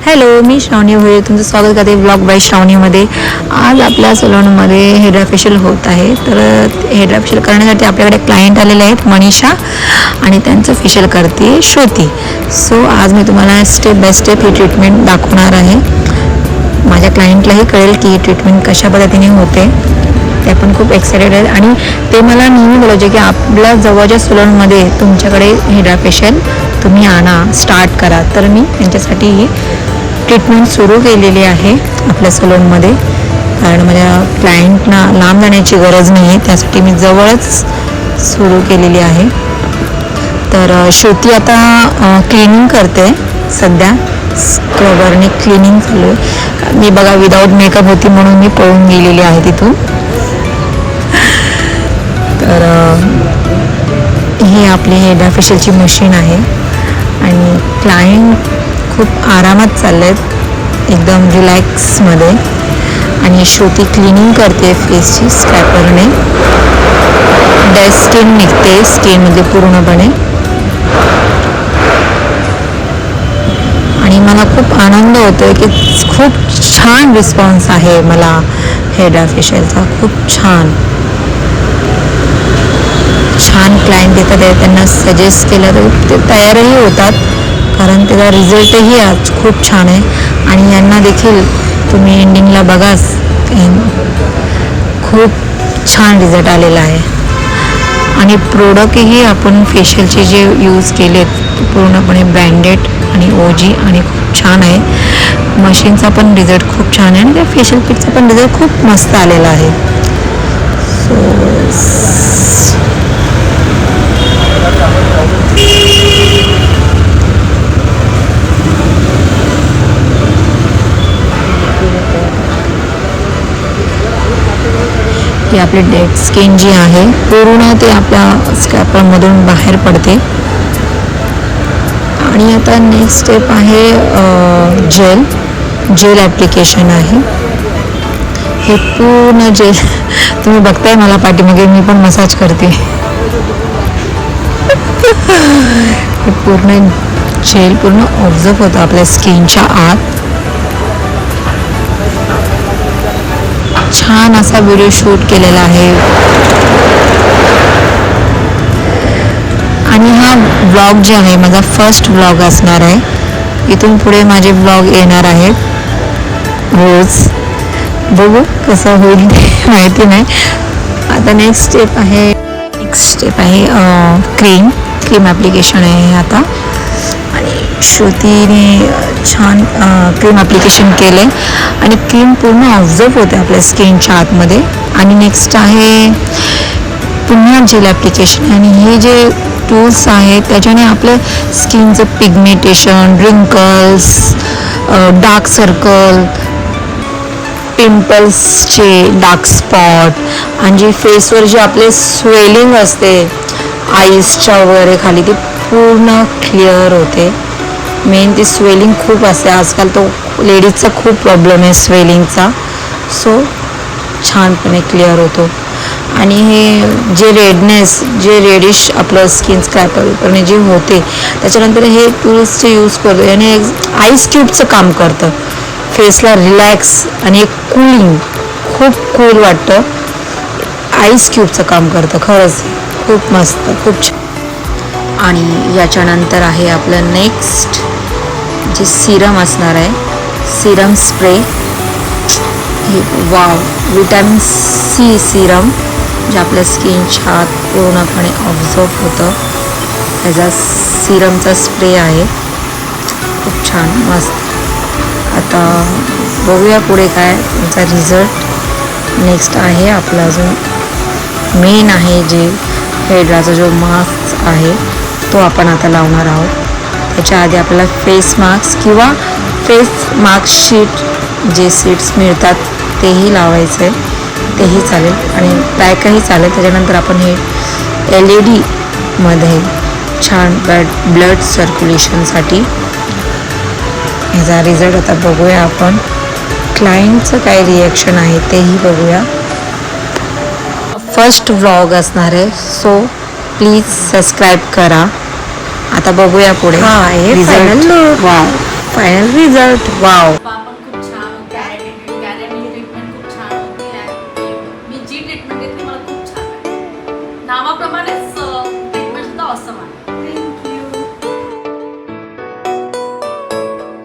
Hello, मी श्रावणी भोये तुमचं स्वागत करते ब्लॉग बाय श्रावणीमध्ये. आज आपल्या सलूनमध्ये हेअर फेशियल होत आहे. तर हेअर फेशियल करण्यासाठी आपल्याकडे क्लायंट आलेले आहेत मनीषा आणि त्यांचं फेशियल करते श्रुती. सो आज मी तुम्हाला step by step he treatment दाखवणार आहे. माझ्या क्लायंटलाही कळेल की ही ट्रीटमेंट कशा पद्धतीने होते. ते पण खूप एक्सायटेड आहेत आणि ते मला नेहमी बोलायचे की आपल्या जवळच्या सलूनमध्ये तुमच्याकडे हेअर फेशियल तुम्ही आणा, स्टार्ट करा. तर मी त्यांच्यासाठी ही ट्रीटमेंट सुरू केलेली आहे आपल्या सलूनमध्ये, कारण माझ्या क्लायंटना लांब जाण्याची गरज नाही आहे, त्यासाठी मी जवळच सुरू केलेली आहे. तर श्रुती आता क्लिनिंग करते सध्या, स्क्रबरने क्लिनिंग चालू आहे. मी बघा विदाऊट मेकअप होती म्हणून मी पळून गेलेली आहे तिथून. तर ही आपली हेअर फेशियलची मशीन आहे आणि क्लायंट खूप आरामात चालले आहेत, एकदम रिलॅक्समध्ये. आणि श्रुती क्लिनिंग करते फेसची स्क्रॅपरने. डेड स्किन निघते स्किनमध्ये पूर्णपणे आणि मला खूप आनंद होतो की खूप छान रिस्पॉन्स आहे मला हेअर फेशियलचा. खूप छान क्लायंट येतात, त्यांना सजेस्ट केलं तर ते तयारही होतात, कारण त्याचा रिझल्टही आज खूप छान आहे. आणि यांना देखील तुम्ही एंडिंगला बघाच, खूप छान रिझल्ट आलेला आहे. आणि प्रोडक्टही आपण फेशियलचे जे यूज केलेत पूर्णपणे ब्रँडेड आणि ओजी आणि खूप छान आहे. मशीनचा पण रिझल्ट खूप छान आहे आणि त्या फेशियल किटचा पण रिझल्ट खूप मस्त आलेला आहे. की आपली डेड स्किन जी आहे पूर्ण ते आपल्या स्क्रॅपरमधून बाहेर पडते. आणि आता नेक्स्ट स्टेप आहे जेल ॲप्लिकेशन आहे. हे पूर्ण जेल तुम्ही बघताय मला पाठीमागे, मी पण मसाज करते. हे पूर्ण जेल पूर्ण ऑब्झर्व होतं आपल्या स्किनच्या आत. छान असा व्हिडिओ शूट केलेला आहे. आणि हा व्लॉग जे आहे माझा फर्स्ट व्लॉग असणार आहे. इथून पुढे माझे व्लॉग येणार आहेत रोज. बघू कसं होईल ते माहिती नाही. आता नेक्स्ट स्टेप आहे क्रीम ॲप्लिकेशन आहे आता. आणि श्रुतीने छान क्रीम ॲप्लिकेशन केले आणि क्रीम पूर्ण ऑब्झर्व होते आपल्या स्किनच्या आतमध्ये. आणि नेक्स्ट आहे पुन्हा जेल ॲप्लिकेशन. आणि हे जे टूल्स आहेत त्याच्याने आपलं स्किनचं पिगमेंटेशन, रिंकल्स, डार्क सर्कल, पिंपल्सचे डार्क स्पॉट आणि जे फेसवर जे आपले स्वेलिंग असते आईसच्या वगैरे खाली, ते पूर्ण क्लिअर होते. मेन ती स्वेलिंग खूप असते आजकाल, तो लेडीजचा खूप प्रॉब्लेम आहे स्वेलिंगचा. सो छानपणे क्लिअर होतो. आणि हे जे रेडिश आपलं स्किन स्क्रॅपरने जे होते त्याच्यानंतर हे टूल्सचे यूज करतो. याने आईस क्यूबचं काम करतं, फेसला रिलॅक्स आणि एक कूलिंग, खूप कूल वाटतं. आईस क्यूबचं काम करतं खरंच, खूप मस्त, खूप छान. आणि याच्यानंतर आहे आपलं नेक्स्ट जे सिरम असणार आहे, सिरम स्प्रे. हे वाव, विटॅमिन सी सिरम जे आपल्या स्किनच्या आत पूर्णपणे ऑब्झर्व होतं. त्याचा सिरमचा स्प्रे आहे, खूप छान मस्त. आता बघूया पुढे काय तुमचा रिझल्ट. नेक्स्ट आहे आपला अजून मेन आहे जे हेअरचा जो मास्क आहे तो आपण आता लावणार आहोत. त्याच्या आधी आपल्याला फेस मास्क किंवा फेस मास्क शीट जे सीट्स मिळतात तेही लावायचं आहे, तेही चालेल आणि पॅकही चालेल. त्याच्यानंतर आपण हे LED छान ब्लड सर्क्युलेशनसाठी ह्याचा रिझल्ट आता बघूया आपण. क्लायंटचं काय रिॲक्शन आहे तेही बघूया. फर्स्ट व्लॉग असणार आहे, सो प्लीज सबस्क्राईब करा. आता बघूया पुढे result. Wow, final result. Wow. पण खूप छान होती. ट्रीटमेंट खूप छान होती. मी जी ट्रीटमेंट घेतली मला खूप छान आहे. नावाप्रमाणेच